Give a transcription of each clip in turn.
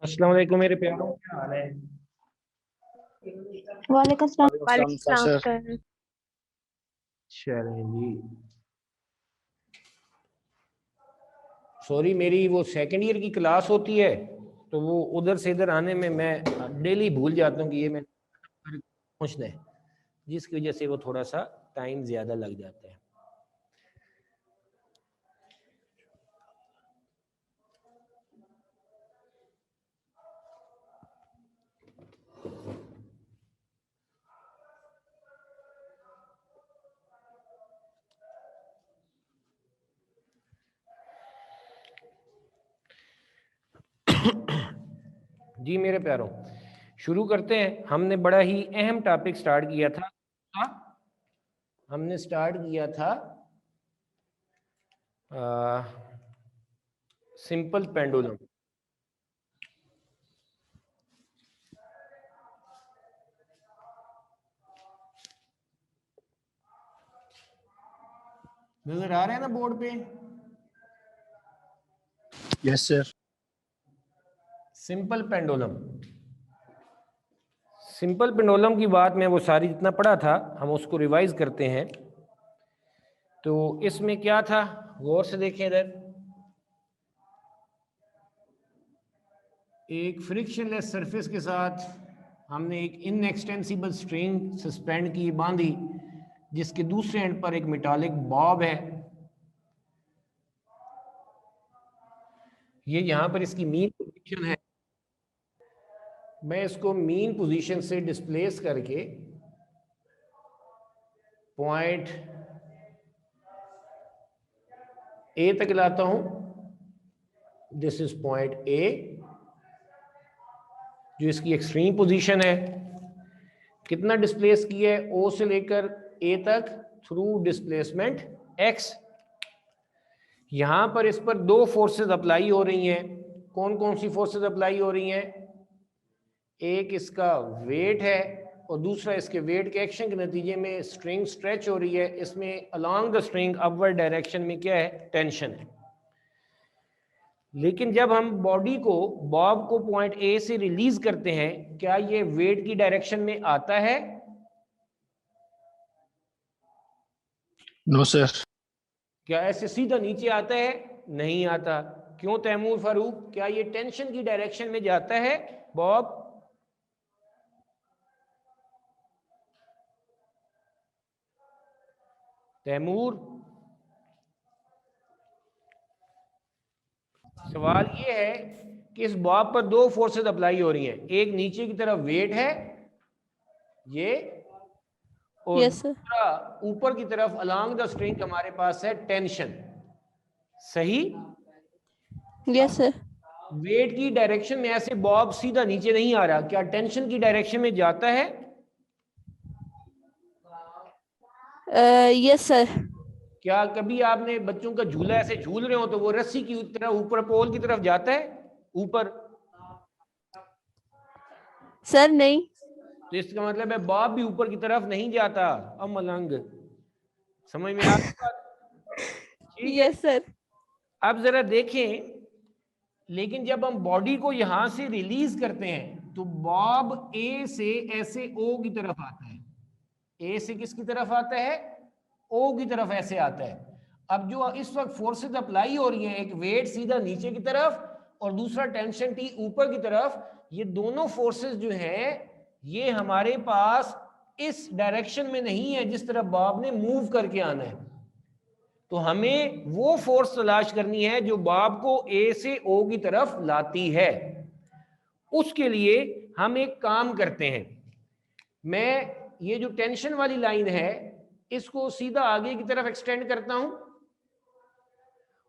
अस्सलाम वालेकुम मेरे प्यारों, क्या हाल है? वालेकुम सलाम। वालेकुम वालेकुम सलाम सर। सर। चलें जी। सॉरी, मेरी वो सेकंड ईयर की क्लास होती है तो वो उधर से इधर आने में मैं डेली भूल जाता हूँ कि ये मैं पहुँचना है, जिसकी वजह से वो थोड़ा सा टाइम ज़्यादा लग जाता है। जी मेरे प्यारों, शुरू करते हैं। हमने बड़ा ही अहम टॉपिक स्टार्ट किया था। हमने स्टार्ट किया था सिंपल पेंडुलम। नजर आ रहे हैं ना बोर्ड पे? Yes sir. Simple pendulum. Simple pendulum की बात में वो सारी जितना पढ़ा था हम उसको रिवाइज करते हैं। तो इसमें क्या था, गौर से देखें। इधर एक फ्रिक्शनलेस सरफेस के साथ हमने एक इनएक्सटेंसिबल स्ट्रिंग सस्पेंड की, बांधी, जिसके दूसरे एंड पर एक मेटालिक बॉब है। ये यहां पर इसकी मीन पोजीशन है। मैं इसको मीन पोजीशन से डिस्प्लेस करके पॉइंट ए तक लाता हूं। दिस इज पॉइंट ए, जो इसकी एक्सट्रीम पोजीशन है। कितना डिस्प्लेस किया है? ओ से लेकर ए तक थ्रू डिस्प्लेसमेंट एक्स। यहां पर इस पर दो फोर्सेस अप्लाई हो रही हैं। कौन कौन सी फोर्सेस अप्लाई हो रही हैं? एक इसका वेट है और दूसरा इसके वेट के एक्शन के नतीजे में स्ट्रिंग स्ट्रेच हो रही है। इसमें along the string upward direction में क्या है? टेंशन है। लेकिन जब हम बॉडी को, बॉब को पॉइंट ए से रिलीज करते हैं, क्या ये वेट की डायरेक्शन में आता है? No sir. क्या ऐसे सीधा नीचे आता है? नहीं आता। क्यों तैमूर फारूक? क्या ये टेंशन की डायरेक्शन में जाता है बॉब? तैमूर, सवाल ये है कि इस बॉब पर दो फोर्सेस अप्लाई हो रही हैं। एक नीचे की तरफ वेट है ये, और यस सर। दूसरा ऊपर की तरफ अलोंग द स्ट्रिंग हमारे पास है टेंशन। सही? Yes sir. वेट की डायरेक्शन में ऐसे बॉब सीधा नीचे नहीं आ रहा, क्या टेंशन की डायरेक्शन में जाता है? Yes sir. क्या कभी आपने बच्चों का झूला ऐसे झूल रहे हो तो वो रस्सी की तरफ ऊपर पोल की तरफ जाता है ऊपर? सर नहीं। तो इसका मतलब है बॉब भी ऊपर की तरफ नहीं जाता। अब मलंग, समझ में आ रही बात? ठीक है। Yes sir. अब जरा देखें, लेकिन जब हम बॉडी को यहां से रिलीज करते हैं तो बॉब ए से ऐसे ओ की तरफ आता है। ए से किसकी तरफ आता है? ओ की तरफ ऐसे आता है। अब जो इस वक्त फोर्सेस अप्लाई हो रही हैं, एक वेट सीधा नीचे की तरफ और दूसरा टेंशन टी ऊपर की तरफ, ये दोनों फोर्सेस जो हैं ये हमारे पास इस डायरेक्शन में नहीं है जिस तरफ बॉब ने मूव करके आना है। तो हमें वो फोर्स तलाश करनी है जो बॉब को ए से ओ की तरफ लाती है। उसके लिए हम एक काम करते हैं। मैं ये जो टेंशन वाली लाइन है इसको सीधा आगे की तरफ एक्सटेंड करता हूं,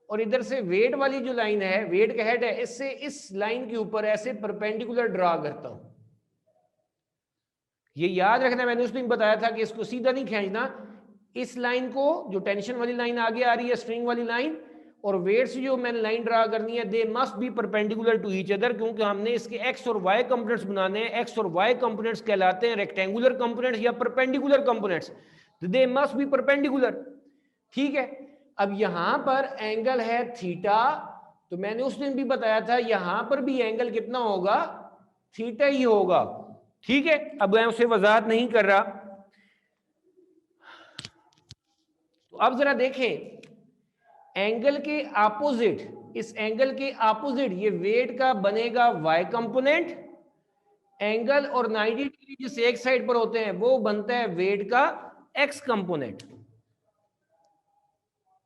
और इधर से वेट वाली जो लाइन है, वेट का हेड है, इससे इस लाइन के ऊपर ऐसे परपेंडिकुलर ड्रा करता हूं। ये याद रखना, मैंने उस दिन बताया था कि इसको सीधा नहीं खींचना। इस लाइन को, जो टेंशन वाली लाइन आगे आ रही है, स्ट्रिंग वाली लाइन, और वेट से जो मैंने लाइन ड्रा करनी है, they must be perpendicular to each other, क्योंकि हमने इसके एक्स और वाई कंपोनेंट्स बनाने हैं। एक्स और वाई कंपोनेंट्स कहलाते हैं रेक्टेंगुलर कंपोनेंट्स या perpendicular components. They must be perpendicular. ठीक है। अब यहां पर एंगल है थीटा, तो मैंने उस दिन भी बताया था यहां पर भी एंगल कितना होगा, थीटा ही होगा। ठीक है, अब मैं उसे वजाहत नहीं कर रहा। तो अब जरा देखें एंगल के ऑपोजिट, इस एंगल के ऑपोजिट ये वेट का बनेगा y कंपोनेंट, एंगल और 90 डिग्री जिस एक साइड पर होते हैं वो बनता है वेट का x कंपोनेंट।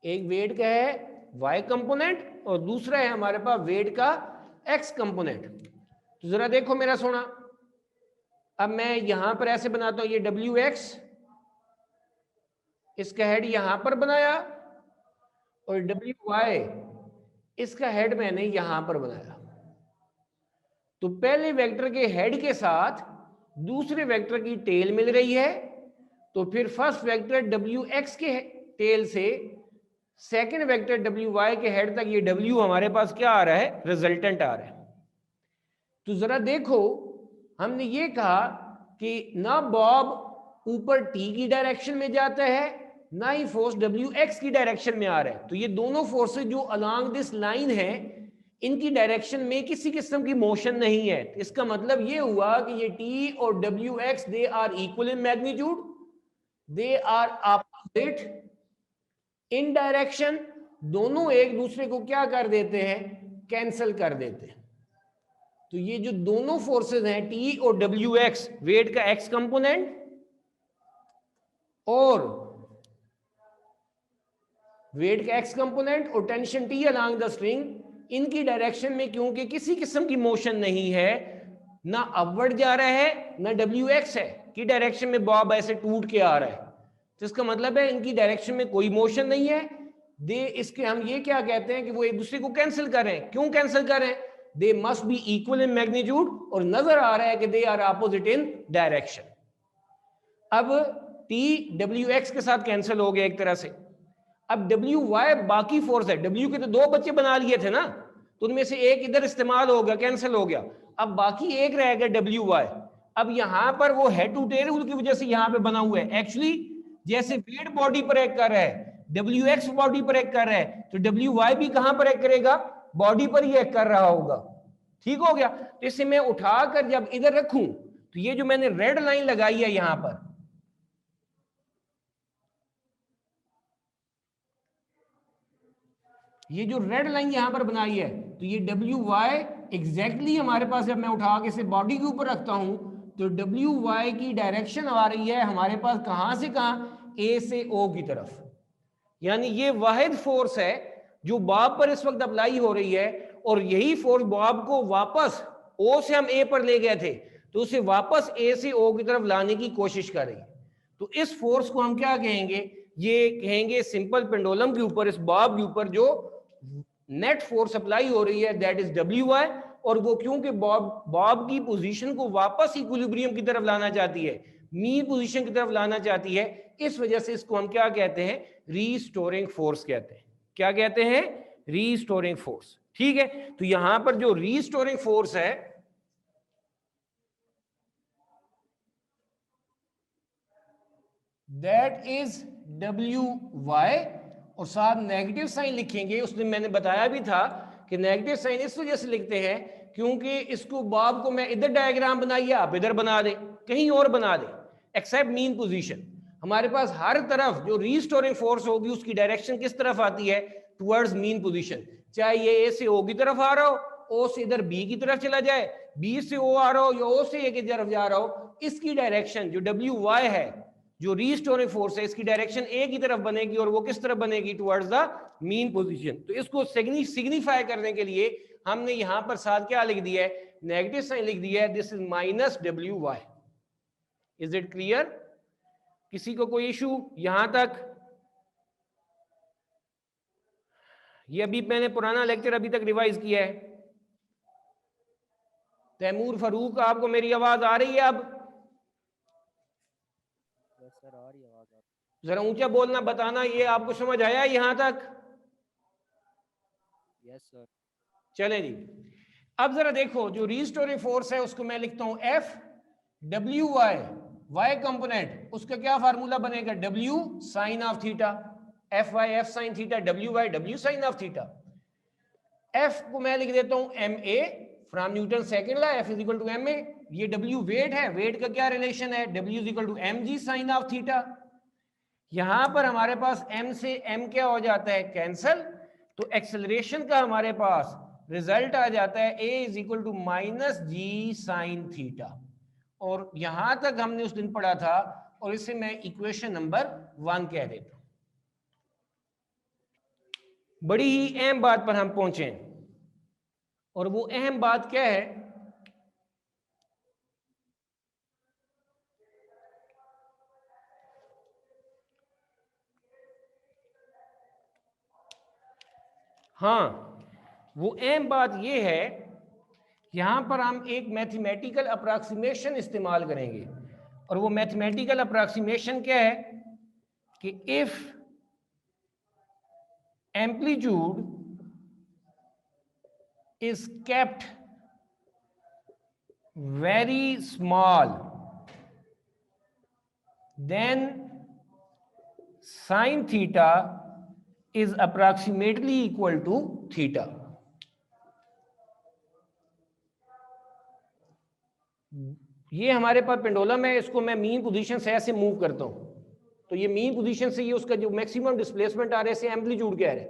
एक वेट का है y कंपोनेंट और दूसरा है हमारे पास वेट का x कंपोनेंट। तो जरा देखो मेरा सोना, अब मैं यहां पर ऐसे बनाता हूं, ये wx, इसका हेड यहां पर बनाया, और wy इसका हेड मैंने यहां पर बनाया। तो पहले वेक्टर के हेड के साथ दूसरे वेक्टर की टेल मिल रही है, तो फिर फर्स्ट वेक्टर wx के टेल से सेकंड वेक्टर wy के हेड तक ये w हमारे पास क्या आ रहा है, रिजल्टेंट आ रहा है। तो जरा देखो हमने ये कहा कि ना बॉब ऊपर t की डायरेक्शन में जाता है, ना ही फोर्स wx की डायरेक्शन में आ रहा है। तो ये दोनों फोर्सेस जो अलोंग दिस लाइन है इनकी डायरेक्शन में किसी किस्म की मोशन नहीं है। इसका मतलब ये हुआ कि ये t और wx they are equal in magnitude, they are opposite in direction, दोनों एक दूसरे को क्या कर देते हैं, कैंसिल कर देते हैं। तो ये जो दोनों फोर्सेस हैं t और wx, वेट का x कंपोनेंट और वेट का x कंपोनेंट और tension t along the string, इनकी डायरेक्शन में क्योंकि किसी किस्म की मोशन नहीं है, ना अपवर्ड जा रहा है ना wx है कि डायरेक्शन में बॉब ऐसे टूट के आ रहा है, तो इसका मतलब है इनकी डायरेक्शन में कोई मोशन नहीं है। दे इसके हम ये क्या कहते हैं कि वो एक दूसरे को कैंसिल कर रहे हैं। क्यों कैंसिल कर रहे हैं, they must be equal in magnitude, और नजर आ रहा है कि they are opposite in direction. अब t wx के साथ कैंसिल हो गया एक तरह से। अब wy बाकी फोर्स है, w के तो दो बच्चे बना लिए थे ना, तो उनमें से एक इधर इस्तेमाल हो गया, कैंसिल हो गया। अब बाकी एक रह गया wy। अब यहां पर वो हेड टू टेल रूल की वजह से यहां पे बना हुआ है। एक्चुअली जैसे वेट बॉडी पर एक्ट कर रहा है, wx बॉडी पर एक्ट कर रहा है, तो wy भी कहां पर एक्ट करेगा, बॉडी पर ही एक्ट कर रहा होगा। ठीक हो गया। तो इसे मैं उठाकर जब इधर रखूं तो ये जो मैंने रेड लाइन लगाई है यहां पर, ये जो रेड लाइन यहां पर बनाई है, तो ये wy एग्जैक्टली हमारे पास, जब मैं उठा के इसे बॉडी के ऊपर रखता हूं तो wy की डायरेक्शन आ रही है हमारे पास कहां से कहां, a से o की तरफ। यानी ये वाहिद फोर्स है जो बॉब पर इस वक्त अप्लाई हो रही है, और यही फोर्स बॉब को वापस o से हम a पर ले गए थे, तो उसे वापस a से o की तरफ लाने की कोशिश कर रही है। तो इस फोर्स को हम क्या कहेंगे, ये कहेंगे सिंपल पेंडुलम के ऊपर, इस बॉब के ऊपर जो नेट फोर्स अप्लाई हो रही है, दैट इज wy। और वो क्योंकि बॉब की पोजीशन को वापस इक्विलिब्रियम की तरफ लाना चाहती है, मीन पोजीशन की तरफ लाना चाहती है, इस वजह से इसको हम क्या कहते हैं, रीस्टोरिंग फोर्स कहते हैं। क्या कहते हैं, रीस्टोरिंग फोर्स। ठीक है, तो यहां पर जो रीस्टोरिंग फोर्स है दैट इज wy, और साथ नेगेटिव साइन लिखेंगे। उस दिन मैंने बताया भी था कि नेगेटिव साइन इस वजह से लिखते हैं क्योंकि इसको बॉब को मैं इधर डायग्राम बनाइए, आप इधर बना दे, कहीं और बना दे, एक्सेप्ट मीन पोजीशन। हमारे पास हर तरफ जो रीस्टोरिंग फोर्स होगी उसकी डायरेक्शन किस तरफ आती है, टुवर्ड्स मीन पोजीशन। चाहे ये ए से ओ की तरफ आ रहा हो, ओ से इधर बी की तरफ चला जाए, बी से ओ आ रहा हो या ओ से ए की तरफ जा रहा हो, इसकी डायरेक्शन जो wy है, जो रीस्टोरिंग फोर्स है, इसकी डायरेक्शन ए की तरफ बनेगी, और वो किस तरफ बनेगी, टुवर्ड्स द मीन पोजीशन। तो इसको सिग्निफाई करने के लिए हमने यहां पर साथ क्या लिख दिया है, नेगेटिव साइन लिख दिया है, this is minus wy। Is it clear, किसी को कोई इशू यहां तक? ये अभी मैंने पुराना लेक्चर अभी तक रिवाइज किया है। तैमूर फारूक, आपको मेरी आवाज आ रही है? अब सर आ रही आवाज आप? जरा ऊंचा बोलना, बताना ये आपको समझ आया यहां तक? Yes sir. चले जी, अब जरा देखो जो रीस्टोरिंग फोर्स है उसको मैं लिखता हूं F wy, y कंपोनेंट, उसका क्या फार्मूला बनेगा, W sine of theta, Fy F sine theta, Wy W sine of theta. F को मैं लिख देता हूं m a from Newton second law, F is equal to m a. ये W weight है, वेट का क्या रिलेशन है, W is equal to m g sine of theta. यहां पर हमारे पास m से m क्या हो जाता है, कैंसल, तो एक्सेलरेशन का हमारे पास रिजल्ट आ जाता है a is equal to minus g sine theta. और यहां तक हमने उस दिन पढ़ा था, और इसे मैं इक्वेशन नंबर 1 कह देता हूं। बड़ी ही अहम बात पर हम पहुंचे, और वो अहम बात क्या है, हाँ वो अहम बात ये है, यहां पर हम एक मैथमेटिकल अप्रॉक्सीमेशन इस्तेमाल करेंगे। और वो मैथमेटिकल अप्रॉक्सीमेशन क्या है कि if amplitude is kept very small, then sin theta is approximately equal to theta. ये हमारे पास पेंडुलम है, इसको मैं मीन पोजीशन से ऐसे मूव करता हूं, तो ये मीन पोजीशन से ये उसका जो मैक्सिमम डिस्प्लेसमेंट आ रहा है, इसे एम्पलीट्यूड कह रहे हैं।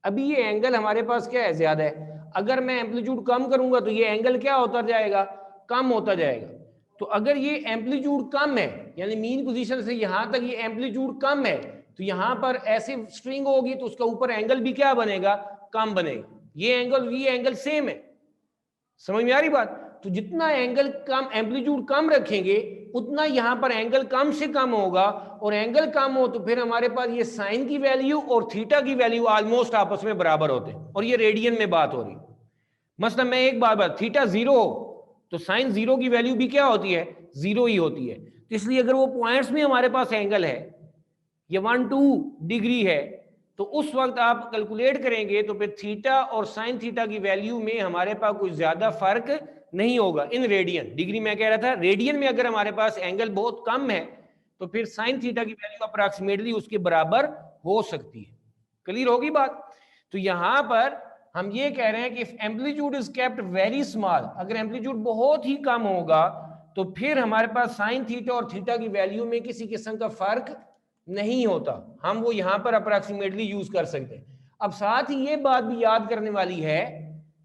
अभी ये एंगल हमारे पास क्या है, ज्यादा है। अगर मैं एम्पलीट्यूड कम करूंगा तो ये एंगल क्या होता जाएगा, कम होता जाएगा। तो अगर ये एम्पलीट्यूड कम है, यानी मीन पोजीशन से यहां तक ये एम्पलीट्यूड कम है, तो यहां पर ऐसी स्ट्रिंग होगी तो उसका ऊपर एंगल भी क्या बनेगा, कम बनेगा। ये एंगल सेम है, समझ में आ रही बात। तो जितना एंगल कम, एम्पलीट्यूड कम रखेंगे, उतना यहां पर एंगल कम से कम होगा, और एंगल कम हो तो फिर हमारे पास ये साइन की वैल्यू और थीटा की वैल्यू ऑलमोस्ट आपस में बराबर होते हैं, और ये रेडियन में बात हो रही। मतलब मैं एक बात, थीटा 0 हो तो साइन 0 की वैल्यू भी क्या होती है, 0 ही होती है। तो इसलिए अगर वो पॉइंट्स में हमारे पास एंगल है, ये 1-2 डिग्री है, तो उस वक्त आप कैलकुलेट करेंगे तो फिर थीटा और साइन थीटा की वैल्यू में हमारे पास कोई ज्यादा फर्क नहीं होगा। इन रेडियन, डिग्री में कह रहा था, रेडियन में अगर हमारे पास एंगल बहुत कम है तो फिर साइन थीटा की वैल्यू अप्रॉक्सीमेटली उसके बराबर हो सकती है। क्लियर होगी बात। तो यहां पर हम ये कह रहे हैं कि if amplitude is kept very small, अगर एम्पलीट्यूड बहुत ही कम होगा तो फिर हमारे पास साइन थीटा और थीटा की वैल्यू में किसी किस्म का फर्क नहीं होता, हम वो यहां पर अप्रॉक्सीमेटली यूज कर सकते हैं। अब साथ ही ये बात भी याद करने वाली है,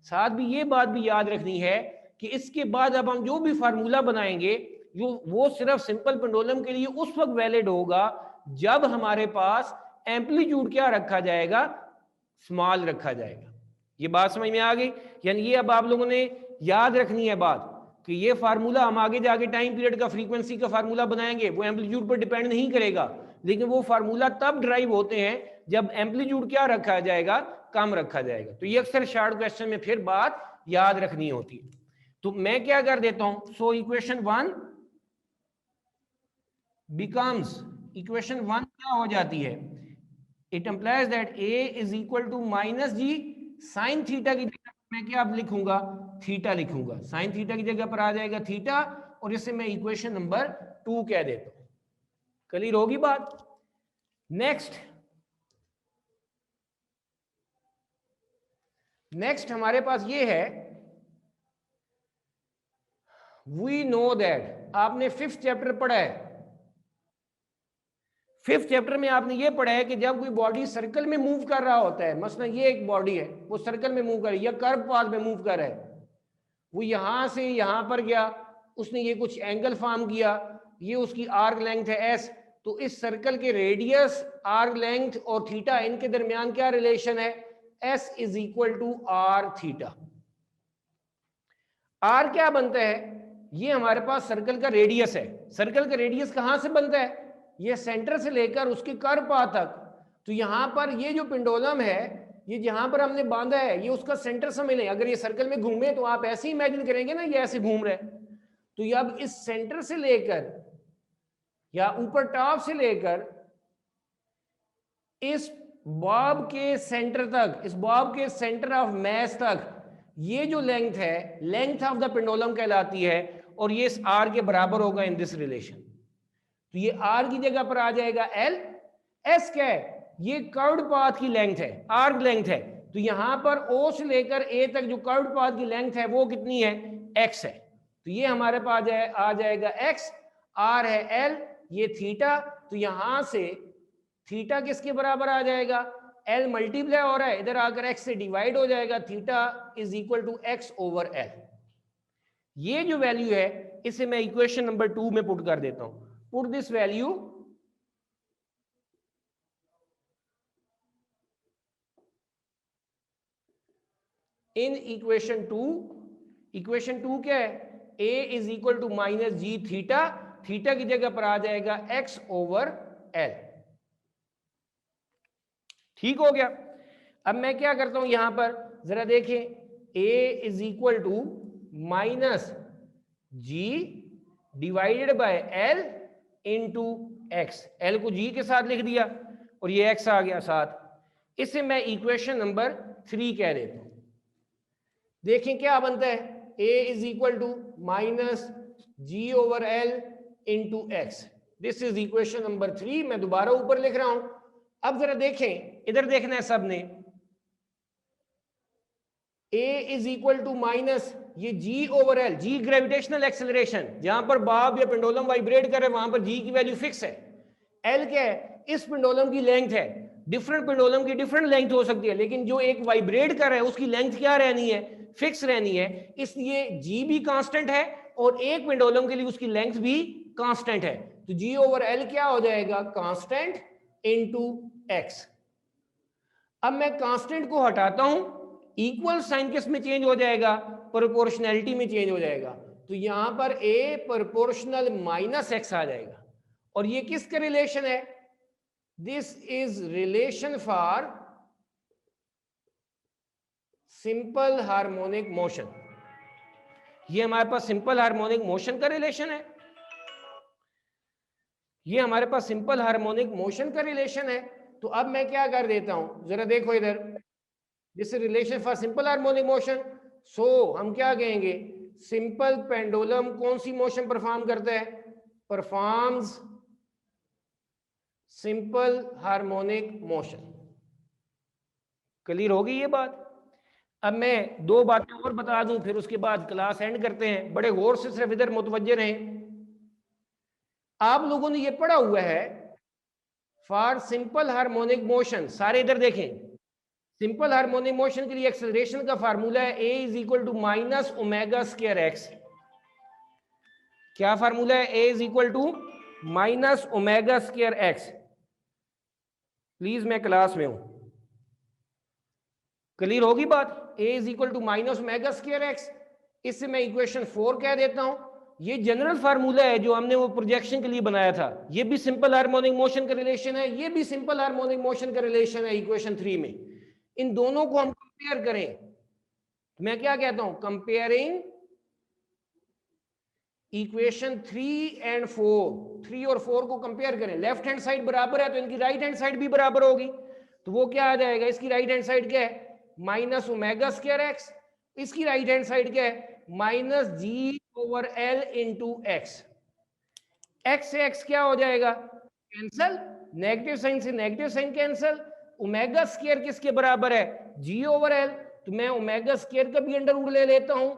साथ भी ये बात भी याद रखनी है कि इसके बाद अब हम जो भी फार्मूला बनाएंगे, जो वो सिर्फ सिंपल पेंडुलम के लिए उस वक्त वैलिड होगा जब हमारे पास एम्पलीट्यूड क्या रखा जाएगा, स्मॉल रखा जाएगा। ये बात समझ में आ गई। यानी ये अब आप लोगों ने याद रखनी है बात कि ये फार्मूला हम आगे जाके टाइम पीरियड का फ्रीक्वेंसी का फार्मूला बनाएंगे, वो एम्पलीट्यूड पर डिपेंड नहीं करेगा, लेकिन वो फार्मूला तब ड्राइव होते हैं जब एम्पलीट्यूड क्या रखा जाएगा, कम रखा जाएगा। तो ये अक्सर शॉर्ट क्वेश्चन में फिर बात याद रखनी होती है। तो मैं क्या कर देता हूं, सो इक्वेशन 1 becomes, इक्वेशन 1 क्या हो जाती है, it implies that a is equal to minus g sine theta की जगह मैं क्या अब लिखूंगा, थीटा लिखूंगा, साइन थीटा की जगह पर आ जाएगा थीटा, और इसे मैं इक्वेशन नंबर 2 कह देता हूं। क्लियर होगी बात। नेक्स्ट हमारे पास ये है, वी नो दैट, आपने 5th चैप्टर पढ़ा है। 5th चैप्टर में आपने ये पढ़ा है कि जब कोई बॉडी सर्कल में मूव कर रहा होता है, मसलन ये एक बॉडी है, वो सर्कल में मूव कर रही है या कर्व पाथ में मूव कर रहा है, वो यहां से यहां पर गया, उसने ये कुछ एंगल फॉर्म किया, ये उसकी आर्क लेंथ है एस, तो इस सर्कल के रेडियस, आर्क लेंथ और थीटा, इनके दरमियान क्या रिलेशन है, s is equal to r theta. R क्या बनता है, ये हमारे पास सर्कल का रेडियस है। सर्कल का रेडियस कहां से बनता है, ये सेंटर से लेकर उसके कर्व पाथ तक। तो यहां पर ये जो पेंडुलम है, ये जहां पर हमने बांधा है, ये उसका सेंटर समझ लें। अगर ये सर्कल में घूमे तो आप ऐसे ही इमेजिन करेंगे ना, ये ऐसे घूम रहे हैं, तो ये अब इस सेंटर से लेकर या ऊपर टॉप से लेकर इस बॉब के सेंटर तक, इस बॉब के सेंटर ऑफ मास तक, ये जो लेंथ है, लेंथ ऑफ द पेंडुलम कहलाती है, और ये इस आर के बराबर होगा इन दिस रिलेशन। तो ये आर की जगह पर आ जाएगा एल। एस क्या है, ये कर्व्ड पाथ की लेंथ है, आर्क लेंथ है, तो तो यहां पर O से लेकर A तक जो कर्व्ड पाथ की लेंथ है वो कितनी है, x है। तो ये हमारे पास आ जाएगा x, r है l, ये थीटा, तो यहां से थीटा किसके बराबर आ जाएगा, l मल्टीप्लाई हो रहा है, इधर आकर x से डिवाइड हो जाएगा, theta is equal to x over l। ये जो वैल्यू है इसे मैं इक्वेशन नंबर 2 में पुट कर देता हूं। Put this value in equation 2। Equation 2 क्या है, a is equal to minus g theta, theta की जगह पर आ जाएगा x ओवर l। ठीक हो गया। अब मैं क्या करता हूं यहां पर जरा देखें, a is equal to minus G divided by l into X, L को जी के साथ लिख दिया और ये x आ गया साथ। इसे मैं इक्वेशन नंबर 3 कह देता हूं। देखें क्या बनता है, a is equal to minus g over l into x, this is equation number 3। मैं दोबारा ऊपर लिख रहा हूं। अब जरा देखें, इधर देखना है सबने, a is equal to minus ये g over l, g gravitational acceleration, जहां पर बाब या पेंडुलम वाइब्रेट कर रहे हैं वहां पर g की वैल्यू फिक्स है। l क्या है, इस पेंडुलम की लेंथ है। डिफरेंट पेंडुलम की डिफरेंट लेंथ हो सकती है, लेकिन जो एक वाइब्रेट कर रहा है उसकी लेंथ क्या रहनी है, फिक्स रहनी है। इसलिए g भी कांस्टेंट है और एक पेंडुलम के लिए उसकी लेंथ भी कांस्टेंट है। तो g ओवर l क्या हो जाएगा, कांस्टेंट इनटू x। अब मैं कांस्टेंट को हटाता हूं, इक्वल साइन किस में चेंज हो जाएगा, प्रोपोर्शनैलिटी में चेंज हो जाएगा। तो यहां पर a प्रोपोर्शनल माइनस x आ जाएगा। और ये किसका रिलेशन है, this is relation for simple harmonic motion. ये हमारे पास सिंपल हार्मोनिक मोशन का रिलेशन है, ये हमारे पास सिंपल हार्मोनिक मोशन का रिलेशन है। तो अब मैं क्या कर देता हूं, जरा देखो इधर, this is relation for simple harmonic motion. So हम क्या कहेंगे, सिंपल पेंडुलम कौन सी मोशन परफॉर्म करता है, performs simple harmonic motion. Clear होगी ये बात। अब मैं दो बातें और बता दूं, फिर उसके बाद क्लास एंड करते हैं। बड़े गौर से सिर्फ इधर मुतवज्जे रहें। आप लोगों ने ये पढ़ा हुआ है फॉर सिंपल हार्मोनिक मोशन, सारे इधर देखें। सिंपल हार्मोनिक मोशन के लिए एक्सेलरेशन का फार्मूला है a is equal to minus omega square x. क्या फार्मूला है, a is equal to minus omega square x. Please मैं क्लास में हूं, क्लियर होगी बात। a is equal to minus omega square x, इससे मैं इक्वेशन 4 कह देता हूं। ये जनरल फार्मूला है जो हमने वो प्रोजेक्शन के लिए बनाया था। ये भी सिंपल हार्मोनिक मोशन का रिलेशन है, ये भी सिंपल हार्मोनिक मोशन का रिलेशन है इक्वेशन 3 में। इन दोनों को हम कंपेयर करें, मैं क्या कहता हूं, कंपेयरिंग इक्वेशन 3 एंड 4, 3 और 4 को कंपेयर करें। लेफ्ट हैंड साइड बराबर है तो इनकी राइट हैंड साइड भी बराबर होगी। तो वो क्या आ जाएगा, इसकी राइट हैंड साइड क्या है, माइनस ओमेगा स्क्वायर एक्स, इसकी राइट हैंड साइड क्या है, minus g over l into x. X से एक्स क्या हो जाएगा, कैंसल, नेगेटिव साइन से negative sign cancel. Omega square किसके बराबर है, जी ओवर एल, तो मैं ओमेगा स्क्वायर का भी अंडर रूट ले लेता हूं,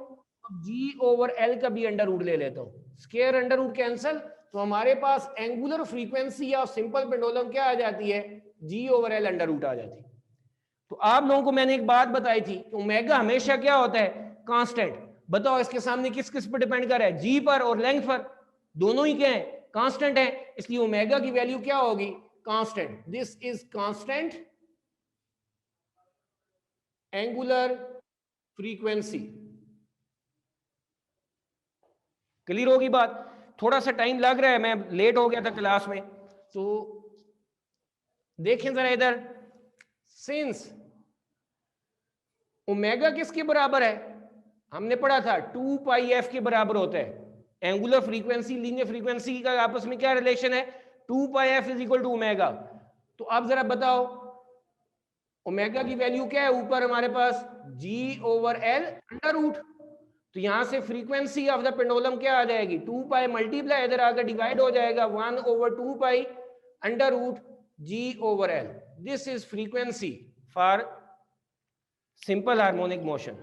जी ओवर एल का भी अंडर रूट ले लेता हूं, स्क्वायर अंडर रूट कैंसल। तो हमारे पास angular frequency of simple pendulum क्या आ जाती है, g over l under root आ जाती है। तो आप लोगों को मैंने एक बात बताई थी कि ओमेगा हमेशा क्या होता है, कांस्टेंट। बताओ इसके सामने किस किस पर डिपेंड कर रहा है, जी पर और लेंथ पर, दोनों ही क्या है, कांस्टेंट है। इसलिए ओमेगा की वैल्यू क्या होगी, constant. This is constant angular frequency. Clear होगी बात। थोड़ा सा टाइम लग रहा है, मैं लेट हो गया था क्लास में। तो देखें जरा इधर, सिंस ओमेगा किसके बराबर है, हमने पढ़ा था 2 पाई एफ के बराबर होता है। एंगुलर फ्रीक्वेंसी लीनियर फ्रीक्वेंसी का आपस में क्या रिलेशन है, 2 pi f is equal to omega. तो आप जरा बताओ ओमेगा की वैल्यू क्या है, ऊपर हमारे पास जी ओवर एल अंडर रूट। तो यहां से फ्रीक्वेंसी ऑफ द पेंडुलम क्या आ जाएगी, 2 पाई मल्टीप्लाई इधर आकर डिवाइड हो जाएगा 1 over 2 pi under root g over l. This is frequency for simple harmonic motion.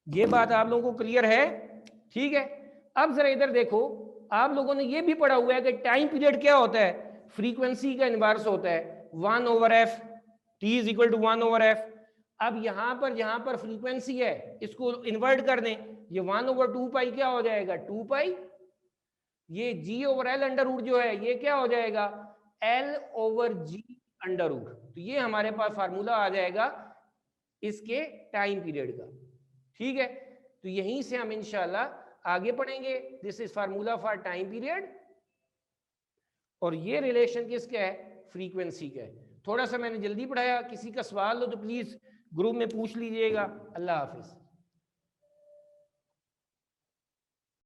ये बात आप लोगों को क्लियर है? ठीक है। अब जरा इधर देखो, आप लोगों ने ये भी पढ़ा हुआ है कि टाइम पीरियड क्या होता है, फ्रीक्वेंसी का इनवर्स होता है 1/f, t is equal to 1/f। अब यहां पर फ्रीक्वेंसी है, इसको इन्वर्ट कर दें, ये 1/2 पाई क्या हो जाएगा, 2 पाई। ये g/l अंडर रूट जो है ये क्या हो जाएगा, l/g अंडर रूट। तो ये हमारे पास फार्मूला आ जाएगा इसके टाइम पीरियड का। ठीक है, तो यहीं से हम इंशाल्लाह आगे पढ़ेंगे। This is formula for time period, और ये रिलेशन किसका है, फ्रीक्वेंसी का है। थोड़ा सा मैंने जल्दी पढ़ाया, किसी का सवाल हो तो प्लीज ग्रुप में पूछ लीजिएगा। अल्लाह हाफिज।